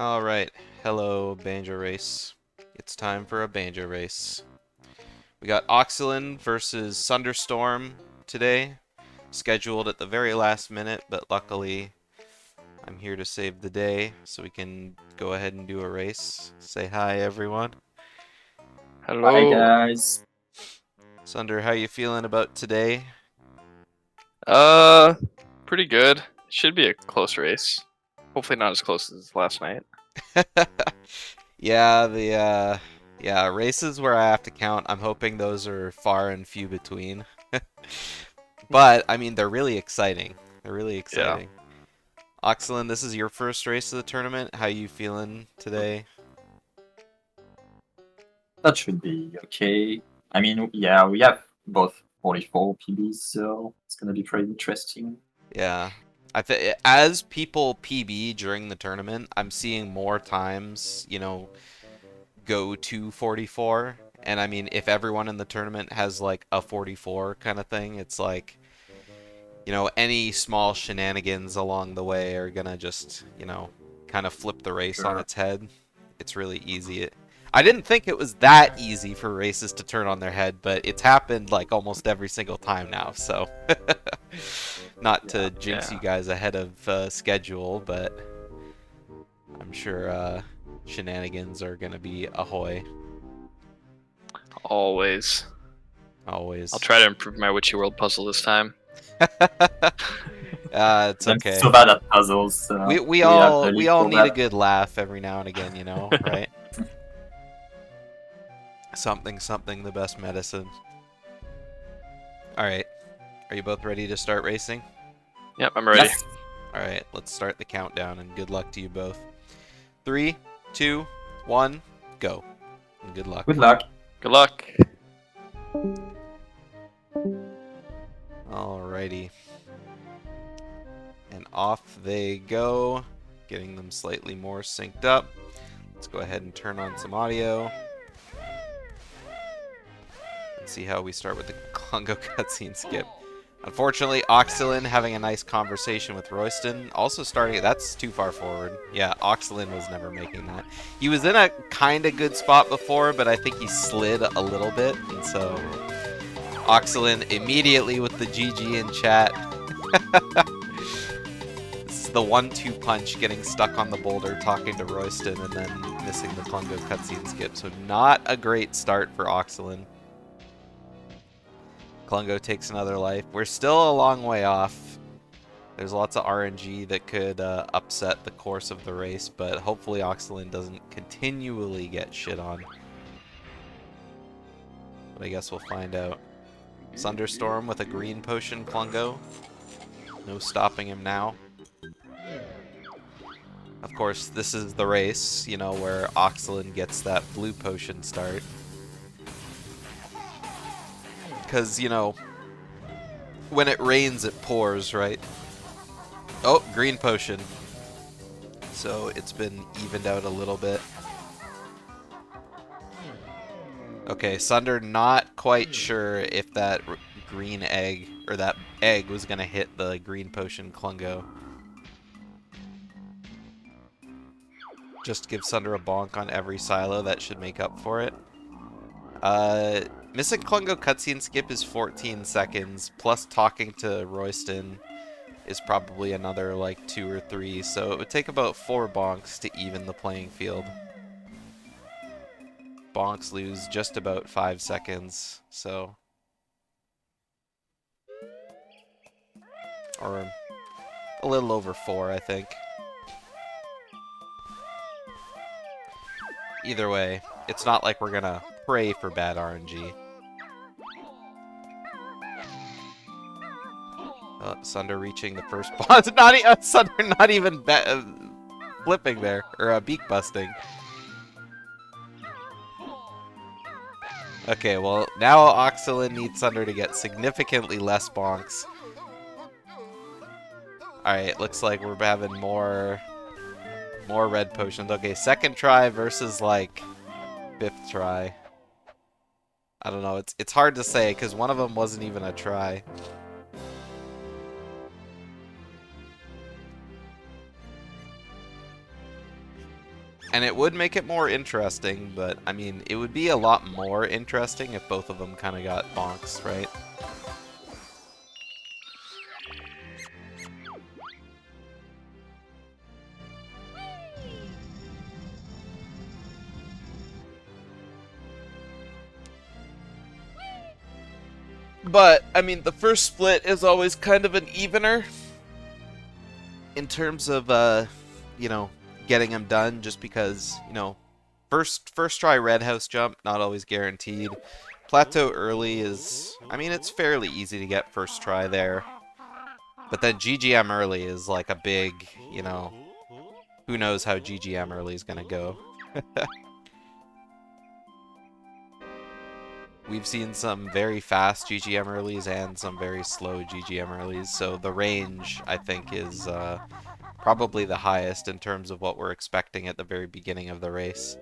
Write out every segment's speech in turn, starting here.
Alright, hello Banjo Race. It's time for a Banjo Race. We got Oxylen versus Sunderstorm today, scheduled at the very last minute, but luckily I'm here to save the day, so we can go ahead and do a race. Say hi everyone. Hi Hello. guys. Sunder, how you feeling about today? Uh, Pretty good. Should be a close race. Hopefully not as close as last night. Yeah, yeah, races where I have to count, I'm hoping those are far and few between. But, I mean, they're really exciting. They're really Yeah. exciting. Oxylen, this is your first race of the tournament. How you feeling today? That should be okay. I mean, yeah, we have both 44 PBs, so it's gonna be pretty interesting. Yeah. As people PB during the tournament, I'm seeing more times, go to 44. And I mean, if everyone in the tournament has like a 44 kind of thing, it's like, any small shenanigans along the way are gonna just, kind of flip the race on Sure. its head. It's really easy. I didn't think it was that easy for races to turn on their head, but it's happened like almost every single time now, so not to jinx you Yeah. guys ahead of schedule, but I'm sure shenanigans are gonna be ahoy. Always. I'll Always. try to improve my Witchy World puzzle this time. It's I'm okay. so bad at puzzles, We so we we have all the we lead all for need a that. good laugh every now and again, right? Something, something, the best medicine. All right. Are you both ready to start racing? Yep, I'm ready. Yes. All right, let's start the countdown and good luck to you both. 3, 2, 1, go. And good luck. Good luck. Good luck. Alrighty. And off they go, getting them slightly more synced up. Let's go ahead and turn on some audio. Let's see how we start with the Congo cutscene skip. Unfortunately, Oxylen having a nice conversation with Royston. Also starting, that's too far forward. Yeah, Oxylen was never making that. He was in a kind of good spot before, but I think he slid a little bit. And so, Oxylen immediately with the GG in chat. This is the 1-2 punch, getting stuck on the boulder, talking to Royston, and then missing the Congo cutscene skip. So not a great start for Oxylen. Klungo takes another life. We're still a long way off. There's lots of RNG that could upset the course of the race, but hopefully Oxylen doesn't continually get shit on. But I guess we'll find out. Sunderstorm with a green potion, Klungo. No stopping him now. Of course, this is the race, where Oxylen gets that blue potion start. Because, when it rains, it pours, right? Oh, green potion. So it's been evened out a little bit. Okay, Sunder not quite sure if that green egg, or that egg was going to hit the green potion Klungo. Just give Sunder a bonk on every silo, that should make up for it. Missing Klungo cutscene skip is 14 seconds, plus talking to Royston is probably another like 2 or 3, so it would take about 4 bonks to even the playing field. Bonks lose just about 5 seconds, so... Or a little over 4, I think. Either way, it's not like we're gonna pray for bad RNG. Sunder reaching the first boss. Sunder not even flipping there, or beak busting. Okay, well, now Oxylen needs Sunder to get significantly less bonks. Alright, looks like we're having more red potions. Okay, second try versus, like, 5th try. I don't know, it's hard to say, because one of them wasn't even a try. And it would make it more interesting, but I mean, it would be a lot more interesting if both of them kind of got bonks, right? But, I mean, the first split is always kind of an evener in terms of, you know, getting them done, just because, you know, first try red house jump, not always guaranteed. Plateau early is, I mean, it's fairly easy to get first try there. But then GGM early is like a big, you know, who knows how GGM early is going to go. We've seen some very fast GGM earlies and some very slow GGM earlies, so the range, I think, is probably the highest in terms of what we're expecting at the very beginning of the race.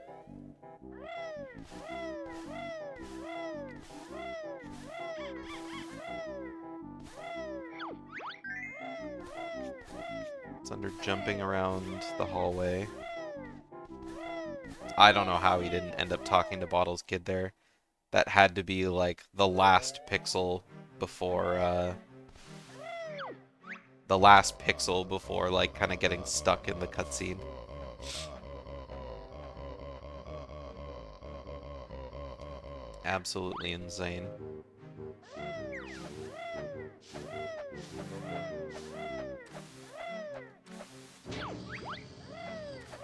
It's under jumping around the hallway. I don't know how he didn't end up talking to Bottle's kid there. That had to be like the last pixel before like kind of getting stuck in the cutscene. Absolutely insane.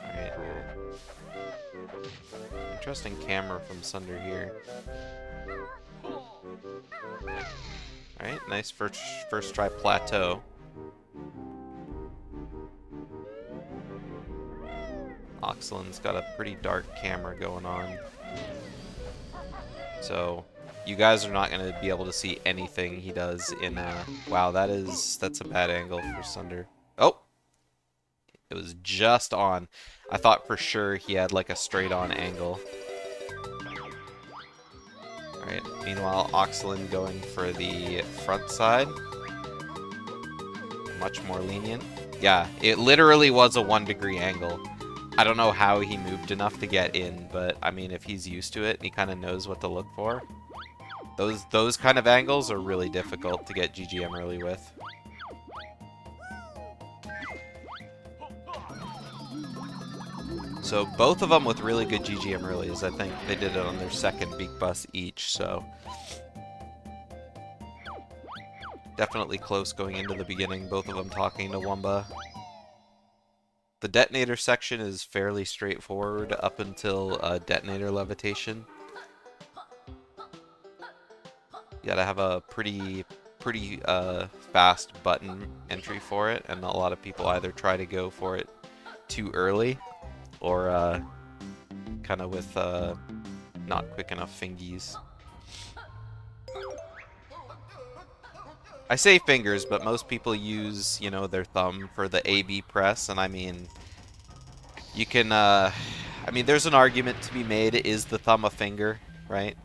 Alright. Interesting camera from Sunder here. Alright, nice first try plateau. Oxylen's got a pretty dark camera going on. So, you guys are not going to be able to see anything he does in wow, that's a bad angle for Sunder. Oh! It was just on. I thought for sure he had like a straight on angle. Alright, meanwhile, Oxylen going for the front side. Much more lenient. Yeah, it literally was a 1 degree angle. I don't know how he moved enough to get in, but I mean, if he's used to it and he kind of knows what to look for, those kind of angles are really difficult to get GGM early with. So both of them with really good GGM earlies. I think they did it on their second beak bus each, so definitely close going into the beginning, both of them talking to Wumba. The detonator section is fairly straightforward up until detonator levitation. You gotta have a pretty fast button entry for it, and a lot of people either try to go for it too early, or kind of with not quick enough fingies. I say fingers, but most people use, you know, their thumb for the A-B press, and I mean, you can, I mean, there's an argument to be made, is the thumb a finger, right?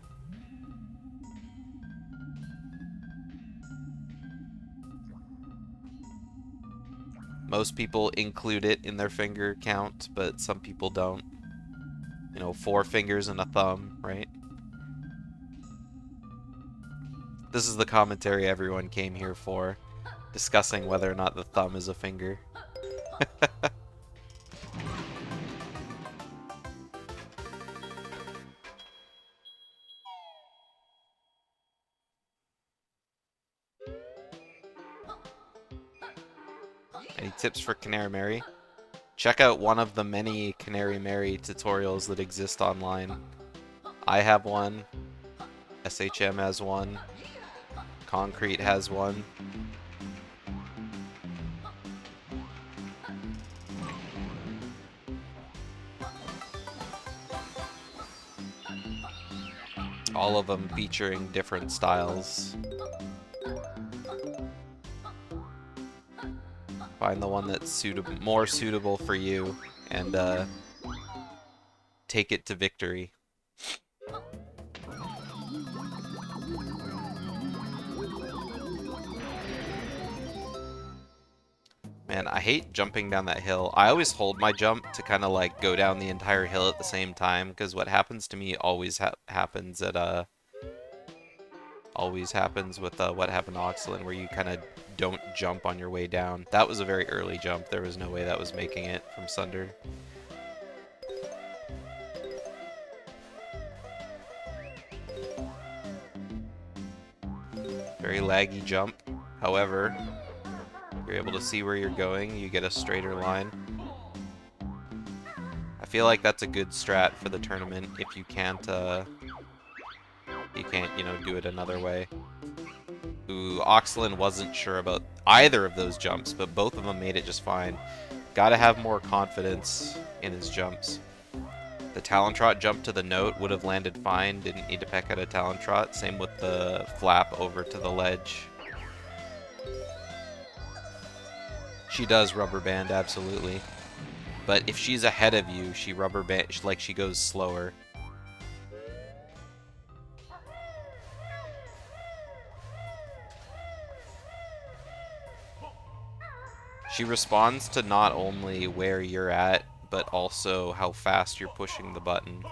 Most people include it in their finger count, but some people don't. You know, 4 fingers and a thumb, right? This is the commentary everyone came here for, discussing whether or not the thumb is a finger. Any tips for Canary Mary? Check out one of the many Canary Mary tutorials that exist online. I have one, SHM has one, Concrete has one. All of them featuring different styles. Find the one that's more suitable for you, and take it to victory. Man, I hate jumping down that hill. I always hold my jump to kind of like go down the entire hill at the same time, because what happens to me always happens at always happens with what happened to Oxylen, where you kind of don't jump on your way down. That was a very early jump. There was no way that was making it from Sunder. Very laggy jump. However, you're able to see where you're going. You get a straighter line. I feel like that's a good strat for the tournament if you can't, you know, do it another way. Ooh, Oxylen wasn't sure about either of those jumps, but both of them made it just fine. Gotta have more confidence in his jumps. The Talon Trot jump to the note would have landed fine, didn't need to peck out a Talon Trot. Same with the flap over to the ledge. She does rubber band, absolutely. But if she's ahead of you, she rubber band, like she goes slower. She responds to not only where you're at, but also how fast you're pushing the button.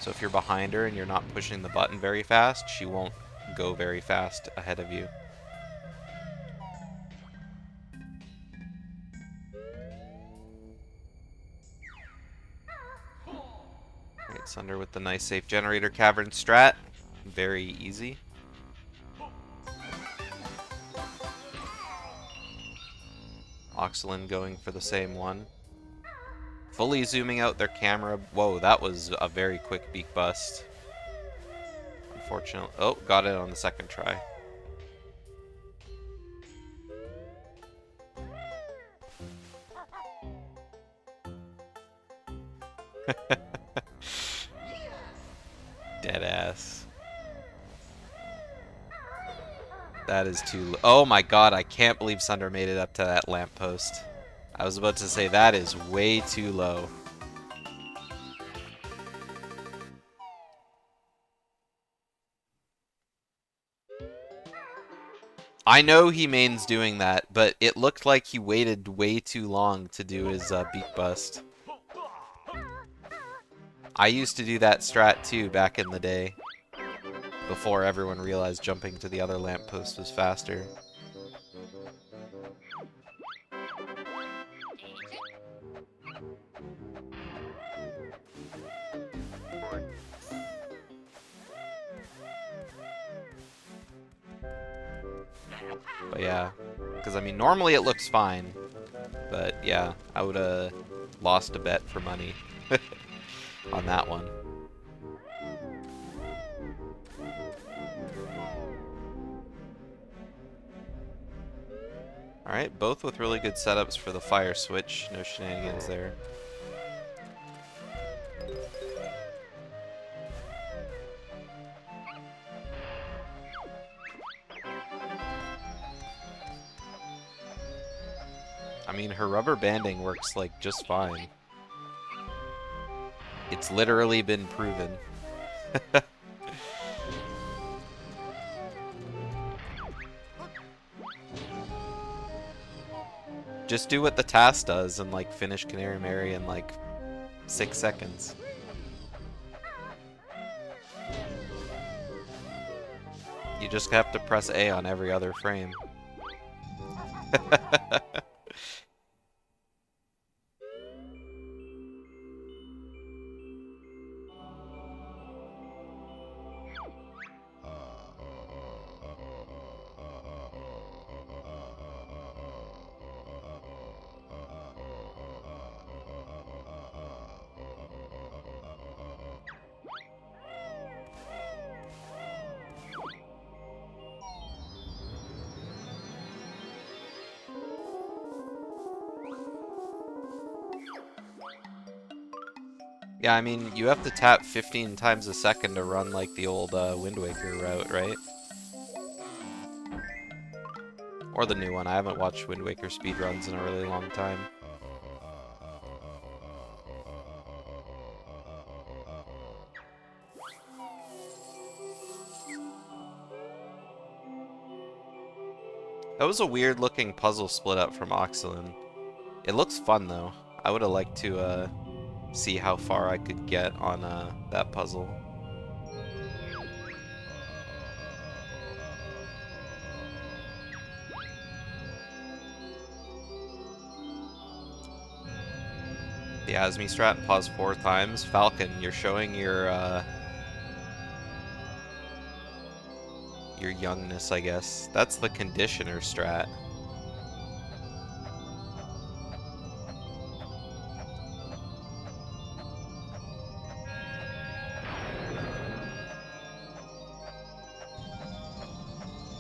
So if you're behind her and you're not pushing the button very fast, she won't go very fast ahead of you. Alright, Sunder with the nice safe generator cavern strat. Very easy. Oxylen going for the same one. Fully zooming out their camera. Whoa, that was a very quick beak bust. Unfortunately. Oh, got it on the second try. Deadass. That is too... Oh my god, I can't believe Sunder made it up to that lamppost. I was about to say, that is way too low. I know he mains doing that, but it looked like he waited way too long to do his beak bust. I used to do that strat too back in the day, before everyone realized jumping to the other lamppost was faster. But yeah, because I mean, normally it looks fine, but yeah, I would have lost a bet for money on that one. Alright, both with really good setups for the fire switch. No shenanigans there. I mean, her rubber banding works like just fine. It's literally been proven. Just do what the task does and like finish Canary Mary in like 6 seconds. You just have to press A on every other frame. Yeah, I mean, you have to tap 15 times a second to run like the old Wind Waker route, right? Or the new one. I haven't watched Wind Waker speedruns in a really long time. That was a weird looking puzzle split up from Oxylen. It looks fun though. I would have liked to see how far I could get on that puzzle. The Asmi strat, pause 4 times. Falcon, you're showing your youngness, I guess. That's the conditioner strat.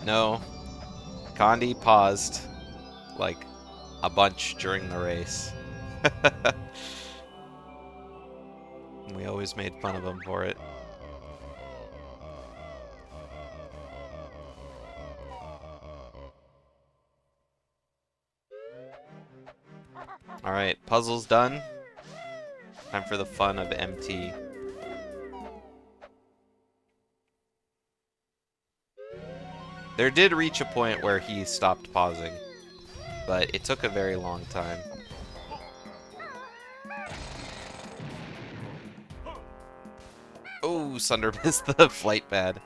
No. Condi paused like a bunch during the race. We always made fun of him for it. Alright, puzzle's done. Time for the fun of MT. There did reach a point where he stopped pausing, but it took a very long time. Oh, Sunder missed the flight pad.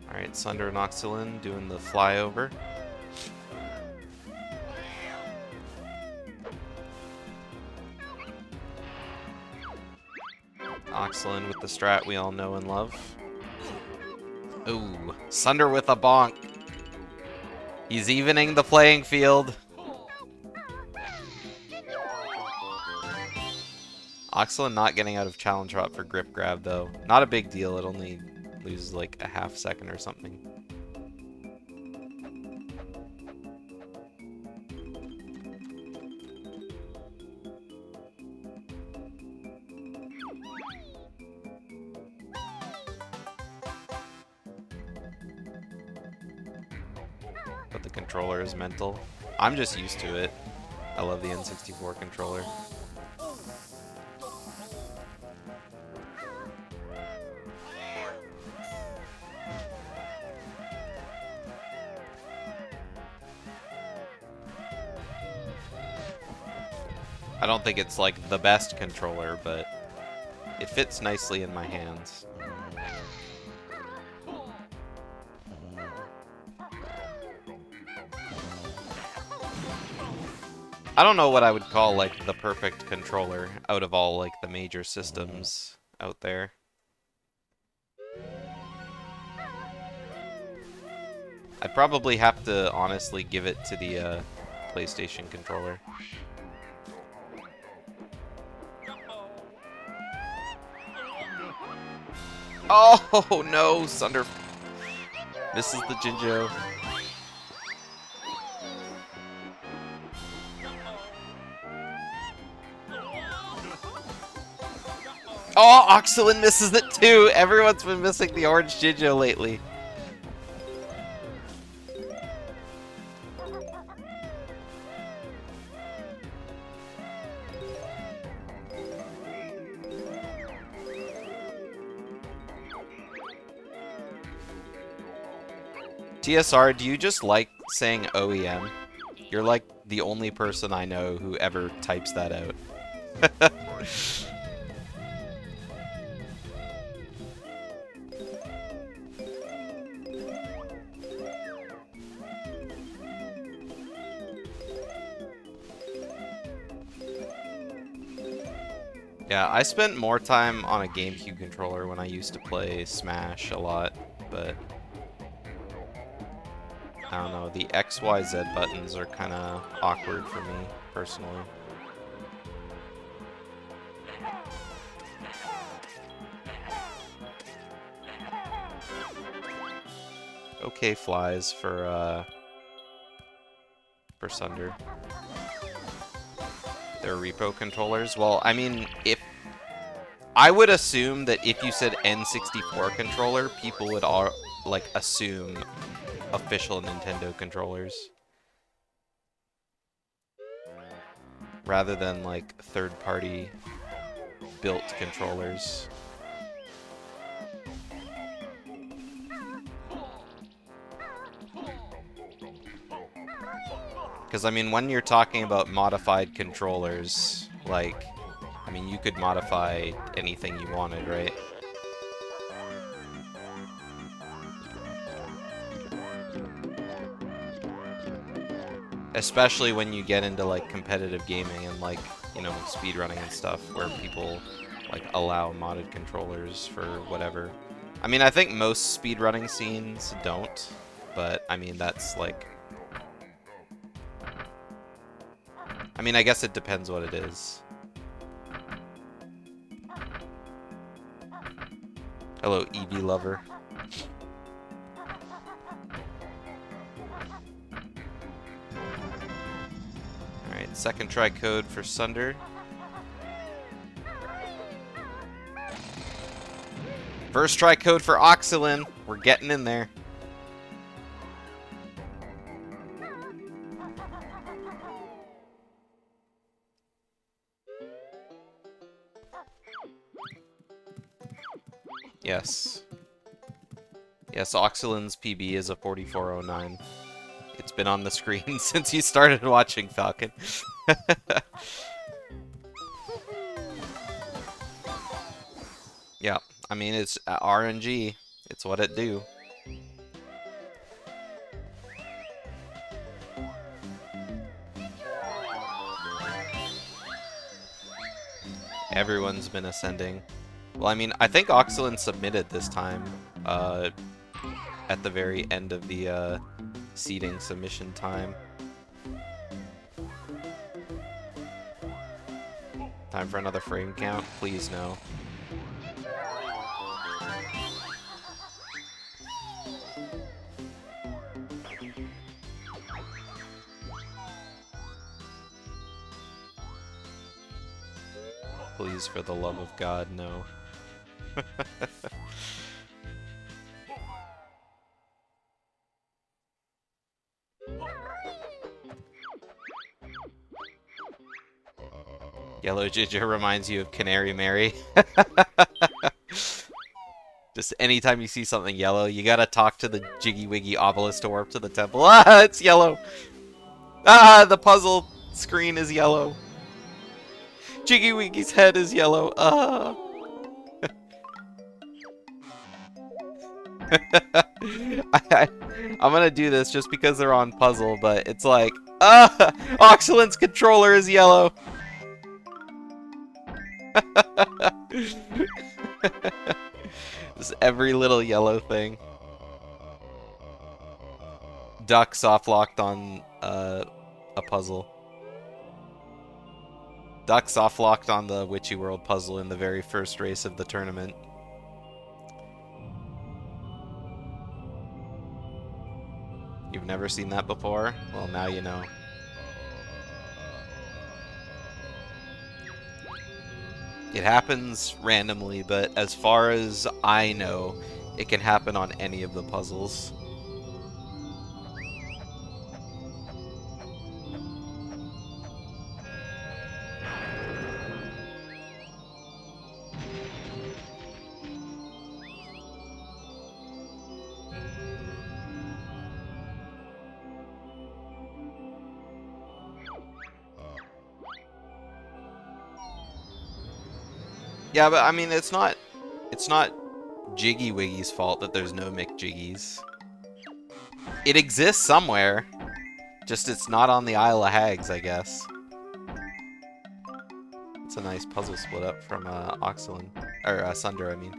Alright, Sunder and Oxylen doing the flyover. Oxylen with the strat we all know and love. Ooh, Sunder with a bonk. He's evening the playing field. Oxylen not getting out of challenge drop for grip grab though. Not a big deal, it only loses like a half second or something. But the controller is mental. I'm just used to it. I love the N64 controller. I don't think it's like the best controller, but it fits nicely in my hands. I don't know what I would call like the perfect controller out of all like the major systems out there. I'd probably have to honestly give it to the PlayStation controller. Oh no, Sunder misses the Jinjo. Oh, Oxylen misses it too. Everyone's been missing the orange Jinjo lately. TSR, do you just like saying OEM? You're like the only person I know who ever types that out. Yeah, I spent more time on a GameCube controller when I used to play Smash a lot, but I don't know, the X, Y, Z buttons are kind of awkward for me, personally. Okay flies for Sunder. They're repo controllers. Well, I mean, if I would assume that if you said N64 controller, people would all like assume official Nintendo controllers. rather than like third-party built controllers. Because, I mean, when you're talking about modified controllers, like, I mean, you could modify anything you wanted, right? Especially when you get into, like, competitive gaming and, like, you know, speedrunning and stuff, where people, like, allow modded controllers for whatever. I mean, I think most speedrunning scenes don't, but, I mean, that's, like... I mean, I guess it depends what it is. Hello, Eevee lover. Alright, second try code for Sunder. First try code for Oxylen. We're getting in there. Yes. Yes, Oxylen's PB is a 4409. It's been on the screen since you started watching Falcon. Yeah, I mean, it's RNG. It's what it do. Everyone's been ascending. Well, I mean, I think Oxylen submitted this time, at the very end of the, seeding submission time. Time for another frame count? Please, no. Please, for the love of God, no. Yellow Ginger reminds you of Canary Mary. Just anytime you see something yellow, you gotta talk to the Jiggy Wiggy obelisk to warp to the temple. Ah, it's yellow! Ah, the puzzle screen is yellow. Jiggy Wiggy's head is yellow. Ah. I'm gonna do this just because they're on puzzle, but it's like, ah, Oxylen's controller is yellow. Just every little yellow thing. Duck soft locked on a puzzle. Duck soft locked on the Witchy World puzzle in the very first race of the tournament. You've never seen that before? Well, now you know. It happens randomly, but as far as I know, it can happen on any of the puzzles. Yeah, but I mean, it's not Jiggy Wiggy's fault that there's no McJiggies. It exists somewhere, just it's not on the Isle of Hags, I guess. It's a nice puzzle split up from Oxylen, or Sunder, I mean.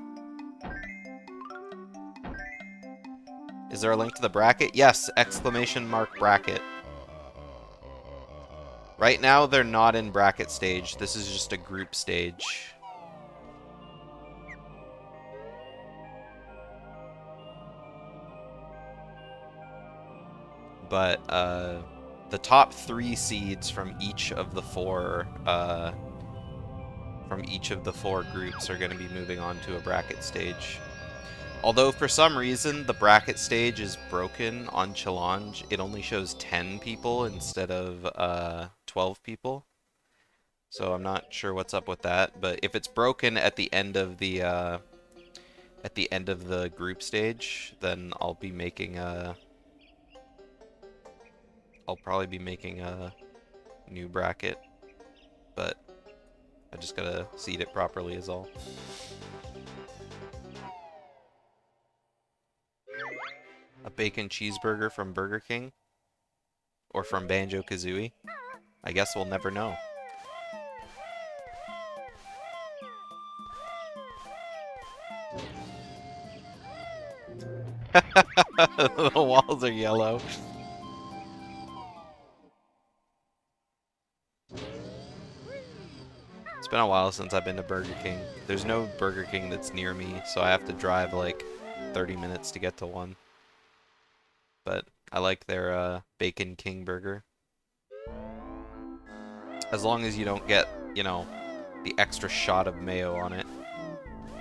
Is there a link to the bracket? Yes! Exclamation mark bracket. Right now, they're not in bracket stage. This is just a group stage. But the top 3 seeds from each of the 4 groups are going to be moving on to a bracket stage. Although for some reason the bracket stage is broken on Challenge, it only shows 10 people instead of 12 people. So I'm not sure what's up with that, but if it's broken at the end of the group stage, then I'll probably be making a new bracket, but I just gotta seed it properly is all. A bacon cheeseburger from Burger King? Or from Banjo-Kazooie? I guess we'll never know. The walls are yellow. It's been a while since I've been to Burger King. There's no Burger King that's near me, so I have to drive like 30 minutes to get to one. But I like their Bacon King burger. As long as you don't get, you know, the extra shot of mayo on it.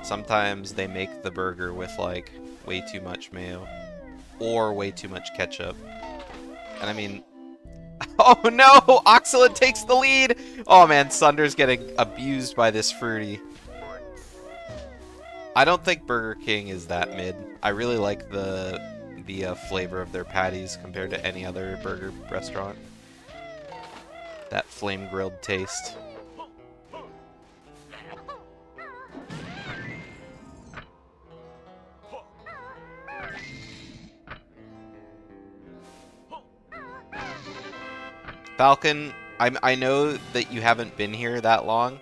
Sometimes they make the burger with like way too much mayo or way too much ketchup. And I mean, oh no! Oxylen takes the lead! Oh man, Sunder's getting abused by this fruity. I don't think Burger King is that mid. I really like the flavor of their patties compared to any other burger restaurant. That flame grilled taste. Falcon, I know that you haven't been here that long,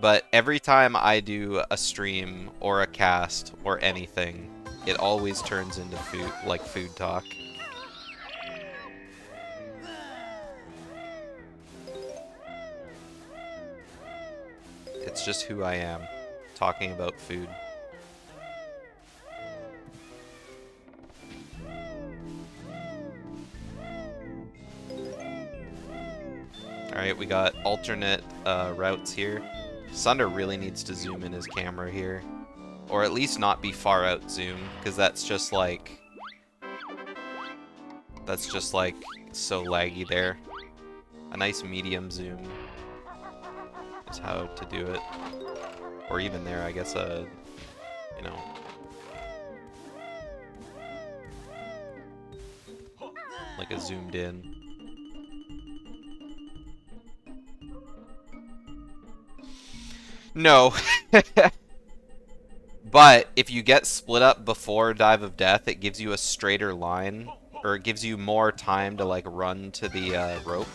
but every time I do a stream or a cast or anything, it always turns into food talk. It's just who I am, talking about food. Alright, we got alternate routes here. Sunder really needs to zoom in his camera here. Or at least not be far out zoom, because that's just like so laggy there. A nice medium zoom is how to do it. Or even there, I guess, you know. Like a zoomed in. No. But if you get split up before Dive of Death, it gives you a straighter line, or it gives you more time to like run to the rope.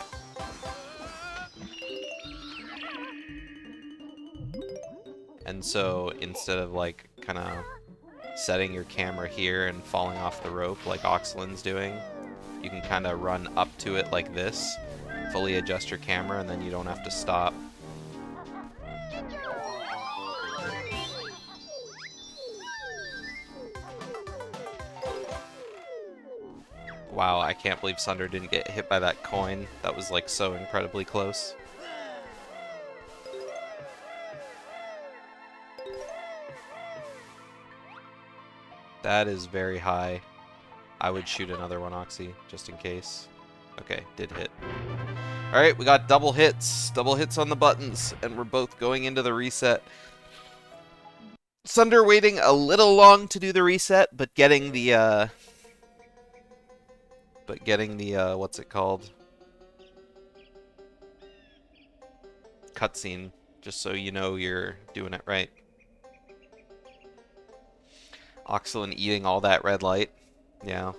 And so instead of like kind of setting your camera here and falling off the rope like Oxylen's doing, you can kind of run up to it like this, fully adjust your camera, and then you don't have to stop. Wow, I can't believe Sunder didn't get hit by that coin. That was like so incredibly close. That is very high. I would shoot another one, Oxy, just in case. Okay, did hit. Alright, we got double hits. Double hits on the buttons, and we're both going into the reset. Sunder waiting a little long to do the reset, but getting the what's it called? Cutscene, just so you know you're doing it right. Oxylen eating all that red light. Yeah.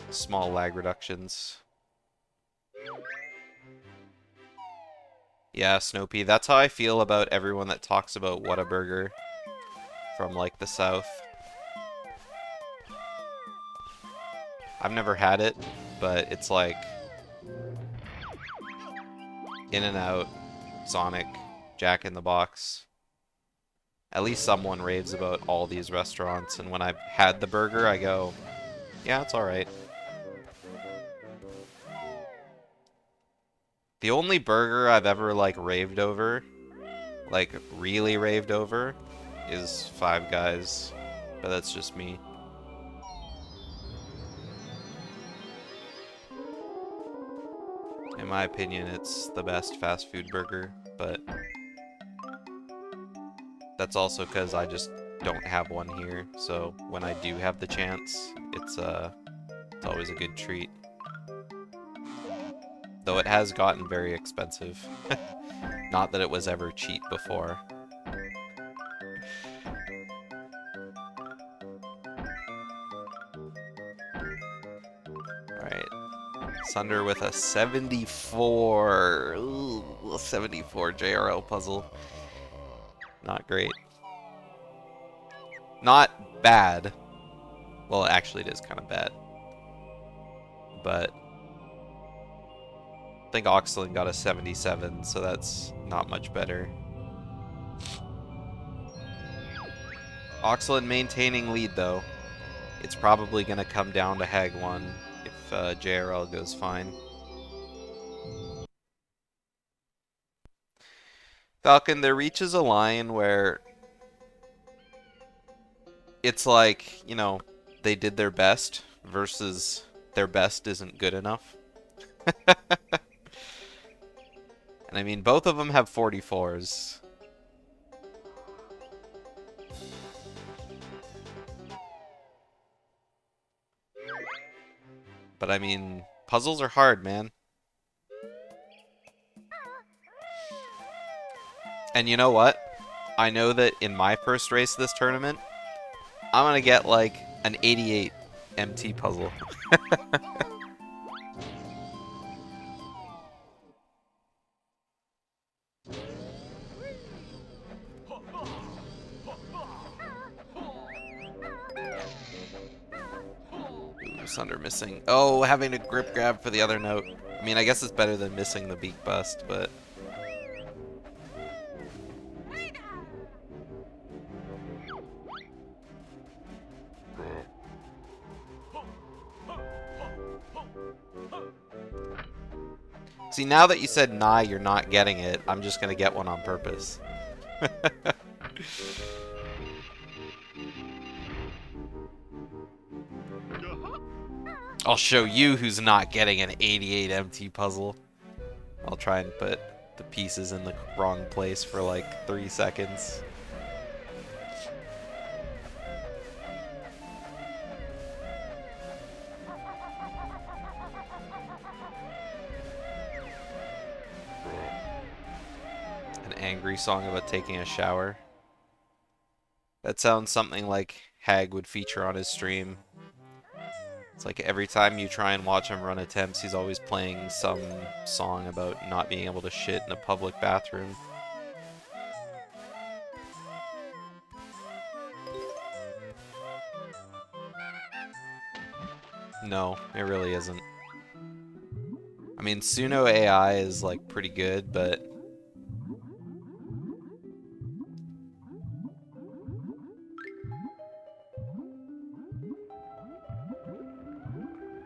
Small lag reductions. Yeah, Snopey, that's how I feel about everyone that talks about Whataburger from, like, the south. I've never had it, but it's like In-N-Out, Sonic, Jack in the Box. At least someone raves about all these restaurants, and when I've had the burger, I go, yeah, it's alright. The only burger I've ever, like, raved over, like, really raved over, is Five Guys. But that's just me. my opinion, it's the best fast food burger, but that's also because I just don't have one here, so when I do have the chance, it's always a good treat. Though it has gotten very expensive. Not that it was ever cheap before. Alright. Sunder with a 74. Ooh, a 74 JRL puzzle. Not great. Not bad. Well, actually, it is kind of bad. But I think Oxylen got a 77, so that's not much better. Oxylen maintaining lead, though. It's probably going to come down to Hag 1 if JRL goes fine. Falcon, there reaches a line where it's like, you know, they did their best versus their best isn't good enough. And I mean, both of them have 44s. But I mean, puzzles are hard, man. And you know what? I know that in my first race of this tournament, I'm gonna get like an 88 MT puzzle. Ooh, Sunder missing. Oh, having a grip grab for the other note. I mean, I guess it's better than missing the beak bust, but... See, now that you said, nah, you're not getting it, I'm just gonna get one on purpose. I'll show you who's not getting an 88 MT puzzle. I'll try and put the pieces in the wrong place for like 3 seconds. An angry song about taking a shower. That sounds something like Hag would feature on his stream. It's like every time you try and watch him run attempts, he's always playing some song about not being able to shit in a public bathroom. No, it really isn't. I mean, Suno AI is like pretty good, but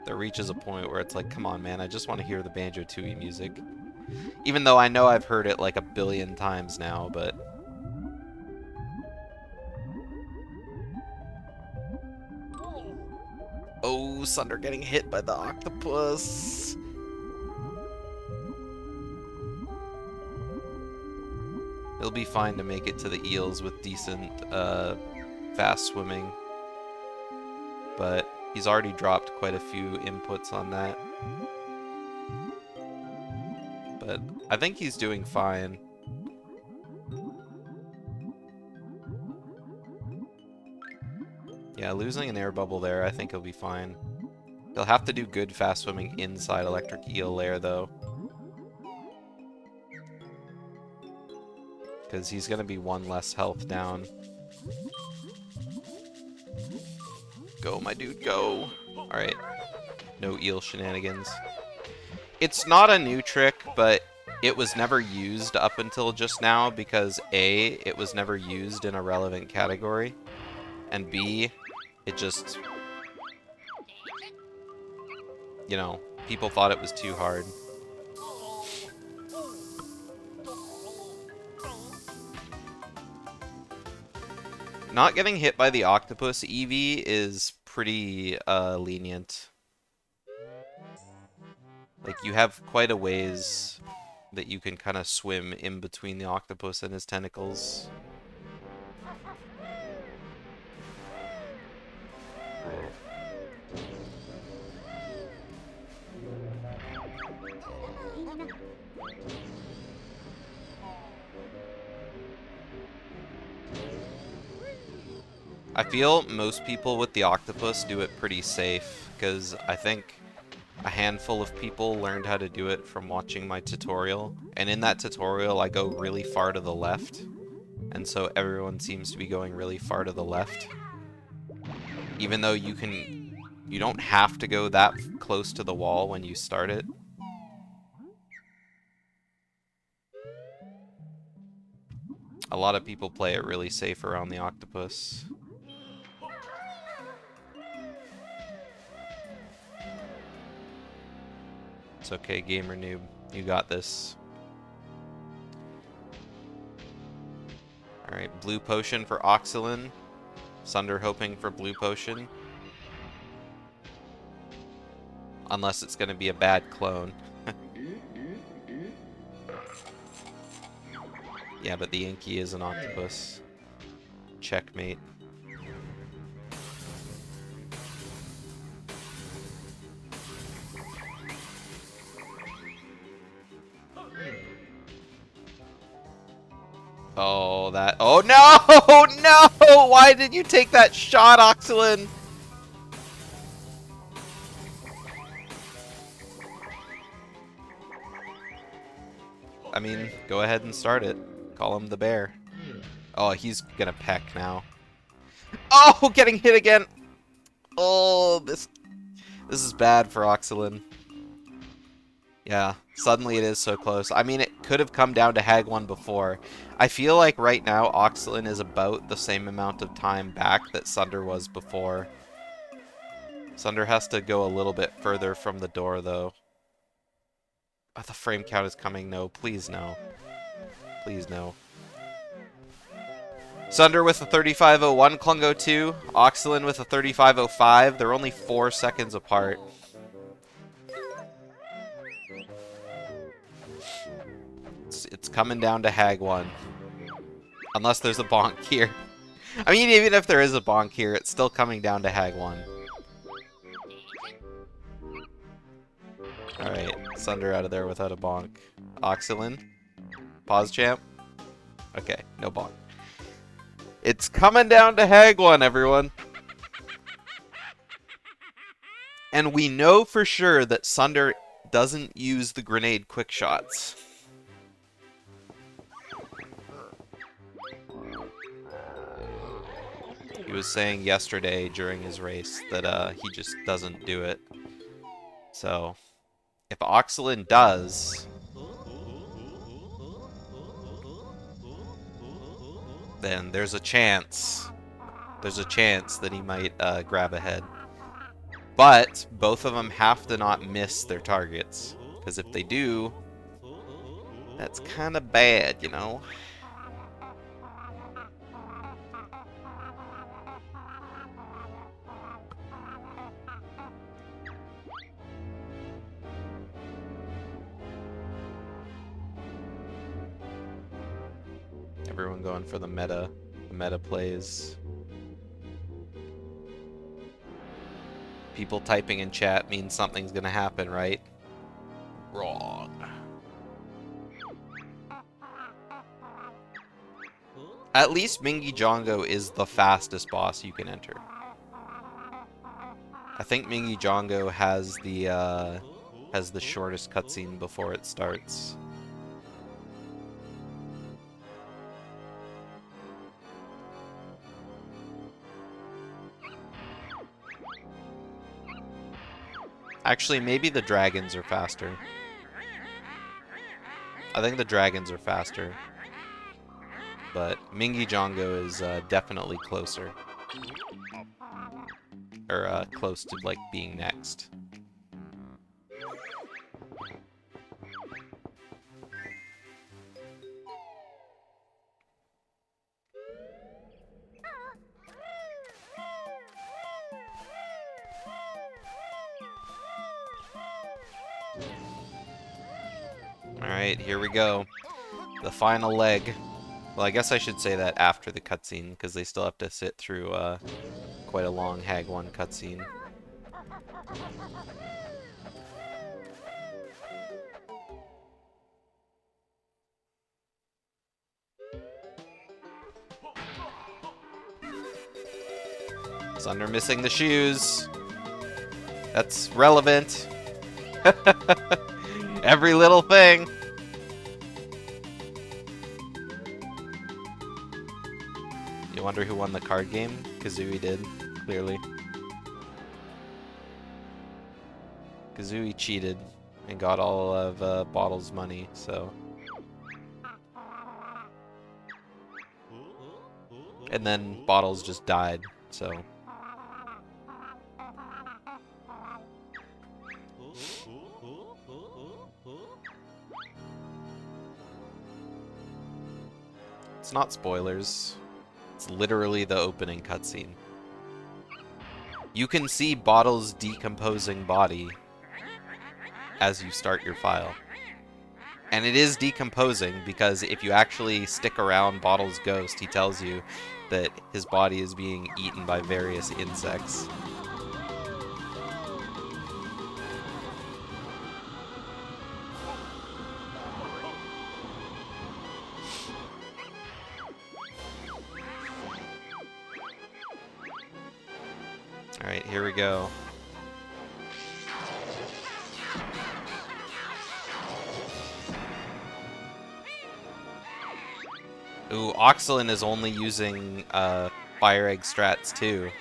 there reaches a point where it's like, come on, man, I just want to hear the Banjo-Tooie music. Even though I know I've heard it like a billion times now, but... Oh, Sunder getting hit by the octopus. He'll be fine to make it to the eels with decent, fast swimming. But he's already dropped quite a few inputs on that. But I think he's doing fine. Yeah, losing an air bubble there, I think he'll be fine. He'll have to do good fast swimming inside electric eel lair, though. Because he's going to be 1 less health down. Go, my dude, go. Alright. No eel shenanigans. It's not a new trick, but it was never used up until just now because A, it was never used in a relevant category, and B, it just, you know, people thought it was too hard. Not getting hit by the octopus EV is pretty lenient. Like, you have quite a ways that you can kind of swim in between the octopus and his tentacles. I feel most people with the octopus do it pretty safe, because I think a handful of people learned how to do it from watching my tutorial, and in that tutorial I go really far to the left, and so everyone seems to be going really far to the left. Even though you don't have to go that close to the wall when you start it. A lot of people play it really safe around the octopus. It's okay, gamer noob. You got this. Alright, blue potion for Oxylen. Sunder hoping for blue potion. Unless it's going to be a bad clone. Yeah, but the Inky is an octopus. Checkmate. Oh, that... Oh, no! No! Why did you take that shot, Oxylen? I mean, go ahead and start it. Call him the bear. Oh, he's gonna peck now. Oh, getting hit again! Oh, this is bad for Oxylen. Yeah, suddenly it is so close. I mean, it could have come down to Hag 1 before. I feel like right now Oxylen is about the same amount of time back that Sunder was before. Sunder has to go a little bit further from the door, though. Oh, the frame count is coming. No, please no. Please no. Sunder with a 35.01, Klungo 2. Oxylen with a 35.05. They're only 4 seconds apart. It's coming down to Hag 1. Unless there's a bonk here. I mean, even if there is a bonk here, it's still coming down to Hag 1. Alright, Sunder out of there without a bonk. Oxylen. Pause champ. Okay, no bonk. It's coming down to Hag 1, everyone. And we know for sure that Sunder doesn't use the grenade quick shots. He was saying yesterday during his race that he just doesn't do it. So, if Oxylen does, then there's a chance. There's a chance that he might grab ahead. But both of them have to not miss their targets. Because if they do, that's kind of bad, you know? Everyone going for the meta plays. People typing in chat means something's gonna happen, right? Wrong. At least Mingy Jongo is the fastest boss you can enter. I think Mingy Jongo has the shortest cutscene before it starts. Actually, maybe the dragons are faster. I think the dragons are faster. But Mingy Jongo is definitely closer. Or close to, like, being next. Alright, here we go. The final leg. Well, I guess I should say that after the cutscene, because they still have to sit through quite a long Hag 1 cutscene. Thunder missing the shoes. That's relevant. Every little thing. You wonder who won the card game? Kazooie did, clearly. Kazooie cheated and got all of Bottle's money, so. And then Bottles just died, so. It's not spoilers. It's literally the opening cutscene. You can see Bottle's decomposing body as you start your file. And it is decomposing because if you actually stick around Bottle's ghost, he tells you that his body is being eaten by various insects. Alright, here we go. Ooh, Oxylen is only using Fire Egg strats too.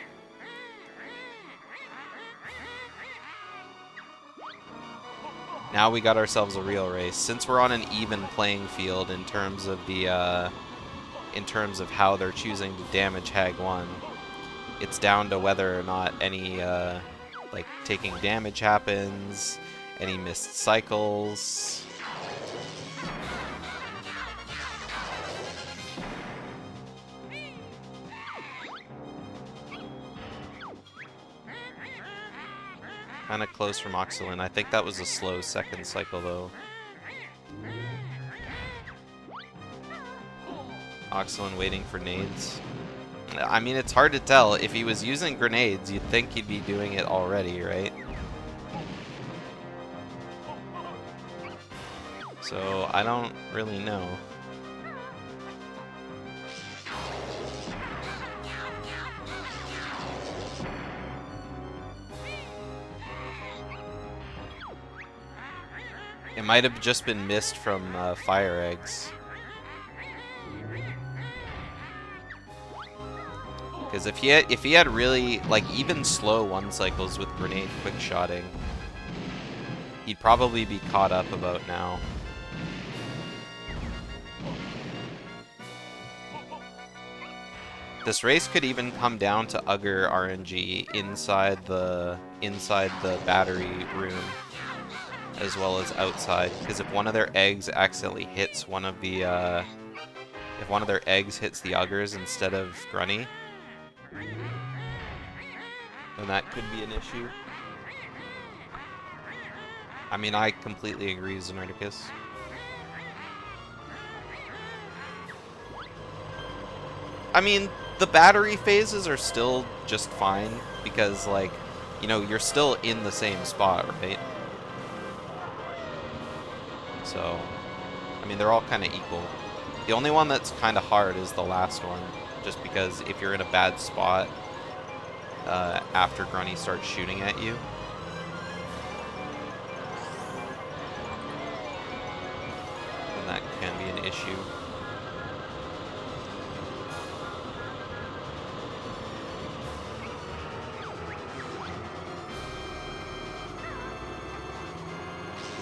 Now we got ourselves a real race. Since we're on an even playing field in terms of the in terms of how they're choosing to damage Hag 1, it's down to whether or not any like taking damage happens, any missed cycles. Kinda close from Oxylen. I think that was a slow second cycle though. Oxylen waiting for nades. I mean, it's hard to tell. If he was using grenades, you'd think he'd be doing it already, right? So, I don't really know. It might have just been missed from Fire Eggs. Because if he had really, like, even slow one cycles with grenade quick shotting, he'd probably be caught up about now. This race could even come down to Ugger RNG inside the battery room, as well as outside. Because if one of their eggs accidentally hits one of the if one of their eggs hits the Uggers instead of Grunny, then that could be an issue. I mean, I completely agree, Xenarticus. I mean, the battery phases are still just fine, because, like, you know, you're still in the same spot, right? So, I mean, they're all kind of equal. The only one that's kind of hard is the last one, just because if you're in a bad spot after Grunny starts shooting at you, then that can be an issue.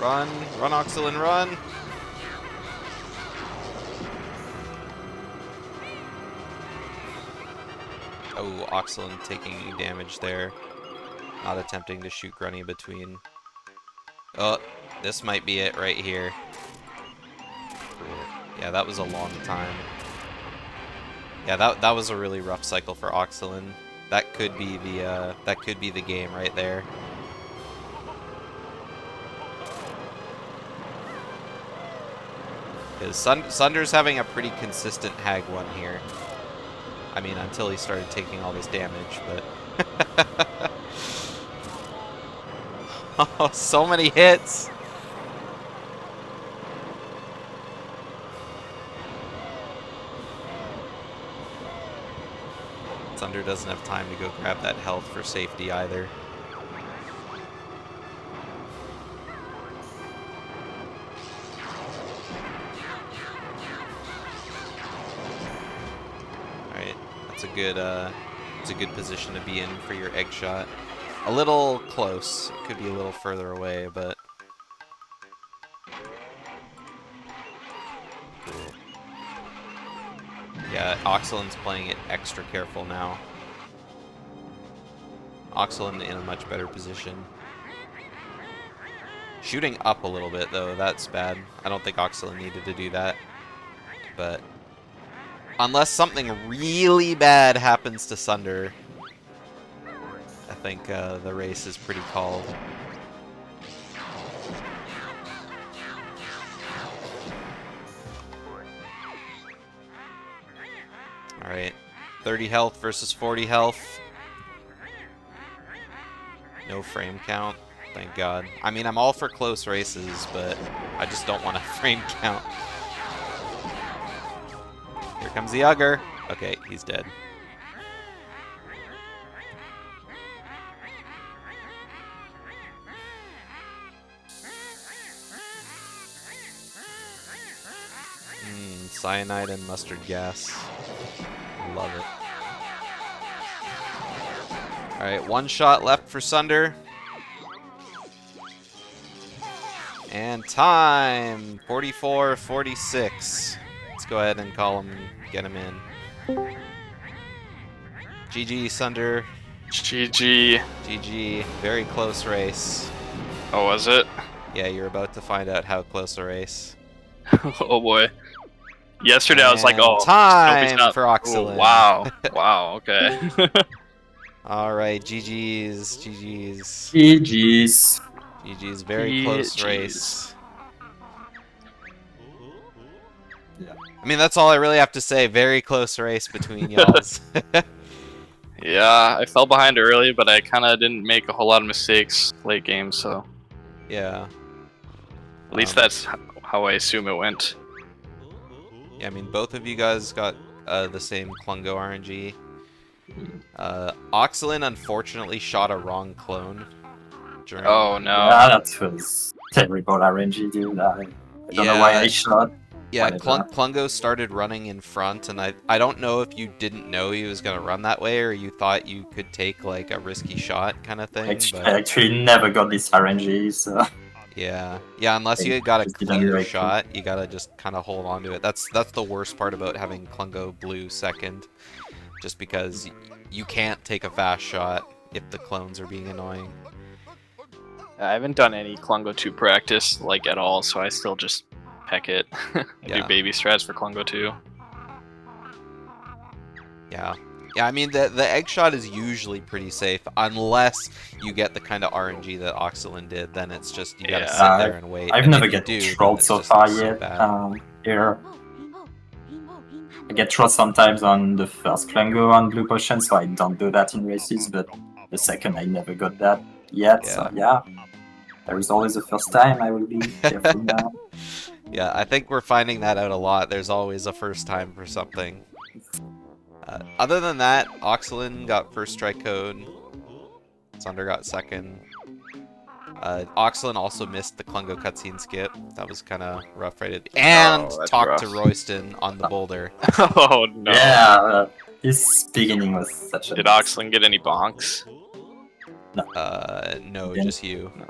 Run! Run, Oxylen, run! Oh, Oxylen taking damage there. Not attempting to shoot Grunny between. Oh, this might be it right here. Yeah, that was a long time. Yeah, that was a really rough cycle for Oxylen. That could be the game right there. Because Sunder's having a pretty consistent hag one here. I mean, until he started taking all this damage, but... Oh, so many hits! Sunder doesn't have time to go grab that health for safety either. Alright, that's a good position to be in for your egg shot. A little close. It could be a little further away, but... Yeah, Oxylen's playing it extra careful now. Oxylen in a much better position. Shooting up a little bit, though, that's bad. I don't think Oxylen needed to do that. But... unless something really bad happens to Sunder, I think the race is pretty called. Alright, 30 health versus 40 health. No frame count, thank God. I mean, I'm all for close races, but I just don't want a frame count. Here comes the Ugger. Okay, he's dead. Cyanide and mustard gas. Love it. Alright, one shot left for Sunder. And time! 44-46. Let's go ahead and call him, get him in. GG, Sunder. GG. GG. Very close race. Oh, was it? Yeah, you're about to find out how close a race. Oh boy. Yesterday I was like, oh, time not... for Oxylen. Oh, wow. Wow, okay. Alright, GG's. GG's. GG's. GG's. Very close race. Yeah. I mean, that's all I really have to say. Very close race between y'all's. Yeah, I fell behind early, but I kind of didn't make a whole lot of mistakes late game, so... Yeah. At least that's how I assume it went. Yeah, I mean, both of you guys got the same Klungo RNG. Oxylen unfortunately shot a wrong clone. During... Oh no. Yeah, that was terrible RNG, dude. I don't know why I shot. Yeah, Klungo started running in front, and I don't know if you didn't know he was going to run that way, or you thought you could take, like, a risky shot kind of thing. I actually never got this RNG, so... Yeah, unless you got a clear shot, you gotta just kind of hold on to it. That's the worst part about having Klungo blue second, just because you can't take a fast shot if the clones are being annoying. I haven't done any Klungo 2 practice, like, at all, so I still just peck it. Do baby strats for Klungo 2. Yeah, I mean, the egg shot is usually pretty safe, unless you get the kind of RNG that Oxylen did, then it's just, you gotta sit there and wait. I've never get trolled so far yet. Here. I get trolled sometimes on the first Klungo on Blue Potion, so I don't do that in races, but the second I never got that yet, so yeah. There is always a first time, I will be careful now. Yeah, I think we're finding that out a lot. There's always a first time for something. Other than that, Oxylen got first strike code. Sunder got second. Oxylen also missed the Klungo cutscene skip. That was kind of rough right at the end. And talked to Royston on the boulder. Oh no. Yeah, this beginning was such a... Did Oxylen get any bonks? No. No, just you. No.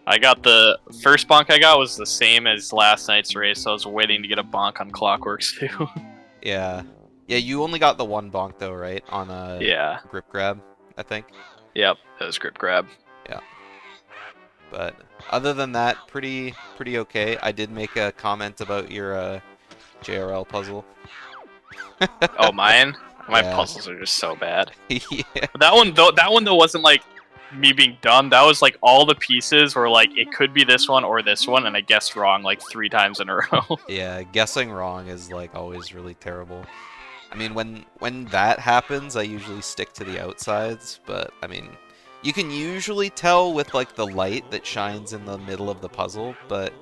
I got the first bonk I got was the same as last night's race, so I was waiting to get a bonk on Clockworks too. Yeah, you only got the one bonk though, right? On a grip grab, I think. Yep, it was grip grab. Yeah. But other than that, pretty okay. I did make a comment about your JRL puzzle. Oh, mine? My puzzles are just so bad. Yeah. That one though wasn't like me being dumb. That was like all the pieces were like it could be this one or this one, and I guessed wrong like 3 times in a row. Yeah, guessing wrong is like always really terrible. I mean, when that happens, I usually stick to the outsides, but I mean, you can usually tell with like the light that shines in the middle of the puzzle, but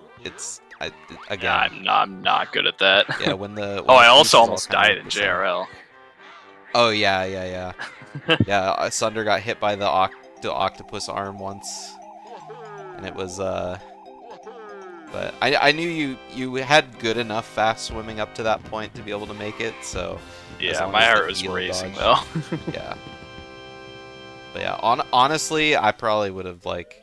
again. Yeah, I'm not good at that. Yeah, when the oh, the I also pieces all almost kinda died look in the same. JRL. Oh yeah. Yeah, Sunder got hit by the octopus arm once, and it was But I knew you had good enough fast swimming up to that point to be able to make it, so as Yeah, long my as the heart was eel racing dodged- though. Yeah. But yeah, honestly, I probably would have like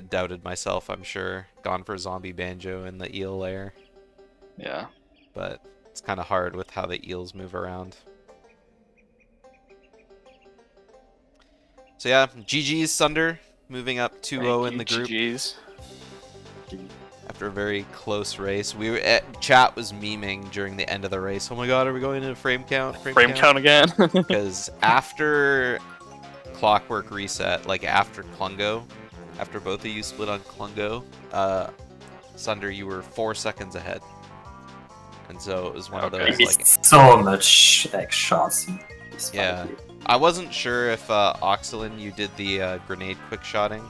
doubted myself. I'm sure gone for zombie banjo in the eel layer, Yeah. but it's kind of hard with how the eels move around. So yeah, GG's Sunder moving up 2-0 in the group. GG's. After a very close race. Chat was memeing during the end of the race. Oh my god, are we going into frame count? Frame count again? Because after Clockwork reset, like after Klungo, after both of you split on Klungo, Sunder, you were 4 seconds ahead. And so it was one of those like so much like shots in this fight. Yeah. I wasn't sure if Oxylen you did the grenade quick shotting.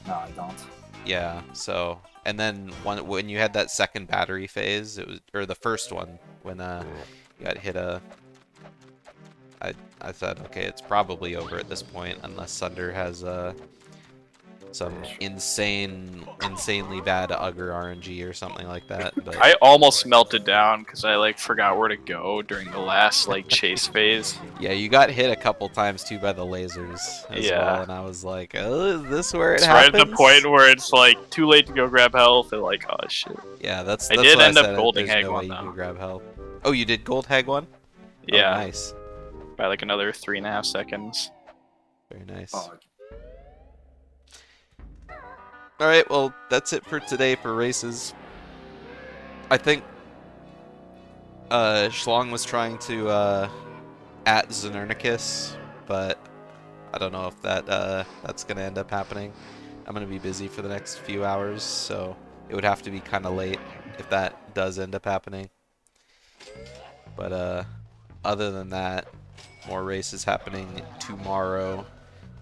No, I don't. Yeah, so and then when you had that second battery phase, it was or the first one when you got hit I thought okay, it's probably over at this point unless Sunder has some insanely bad Ugger RNG or something like that. But I almost melted down because I like forgot where to go during the last like chase phase. Yeah, you got hit a couple times too by the lasers as well, and I was like, oh, is this where it happens? Right at the point where it's like too late to go grab health, and like, oh shit. Yeah, that's I what did end said. up golding There's Hag no one way you though. could grab health. Oh, you did gold Hag one? Yeah. Oh, nice. By like another 3.5 seconds. Very nice. Oh, Alright, well, that's it for today for races. I think Schlong was trying to at Xenernicus, but I don't know if that's gonna end up happening. I'm gonna be busy for the next few hours, so it would have to be kind of late if that does end up happening. But other than that, more races happening tomorrow.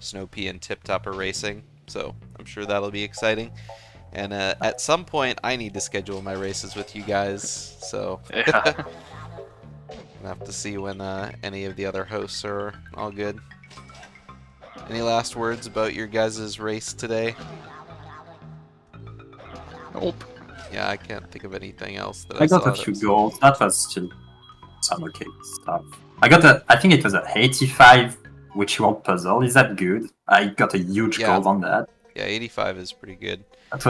Snowpea and Tip Top are racing, so I'm sure that'll be exciting. And at some point, I need to schedule my races with you guys, so Yeah. I'll have to see when any of the other hosts are all good. Any last words about your guys' race today? Nope. Yeah, I can't think of anything else that I got a few goals. That was still some okay stuff. I think it was an 85 Witchy World puzzle. Is that good? I got a huge gold on that. Yeah, 85 is pretty good. That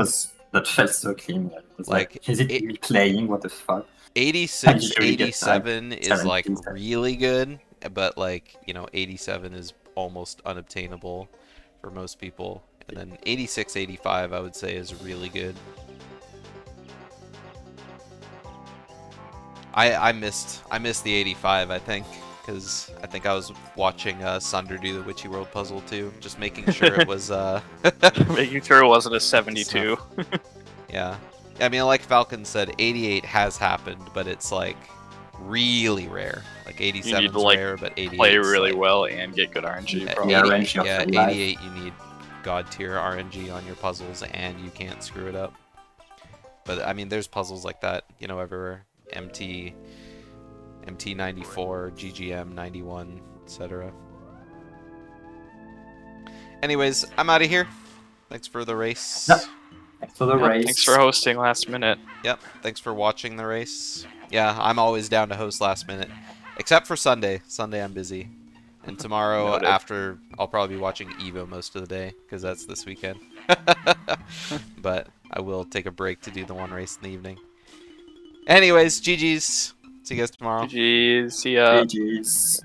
felt so clean. It was like is it me playing? What the fuck? 86, 87 is like really good, but like, you know, 87 is almost unobtainable for most people. And then 86, 85 I would say is really good. I missed the 85, I think, because I think I was watching Sunder do the Witchy World puzzle too, just making sure it was making sure it wasn't a 72. Yeah. I mean, like Falcon said, 88 has happened, but it's like really rare. Like 87 is like rare, but 88 play really well and get good RNG. Yeah, 88 you need god tier RNG on your puzzles and you can't screw it up. But I mean, there's puzzles like that, you know, everywhere. MT 94, GGM 91, etc. Anyways, I'm out of here. Thanks for the race. Yep. Thanks for the race. Thanks for hosting last minute. Yep. Thanks for watching the race. Yeah, I'm always down to host last minute, except for Sunday. Sunday I'm busy, and tomorrow after I'll probably be watching Evo most of the day because that's this weekend. But I will take a break to do the one race in the evening. Anyways, GG's. See you guys tomorrow. GG's. See ya. GG's.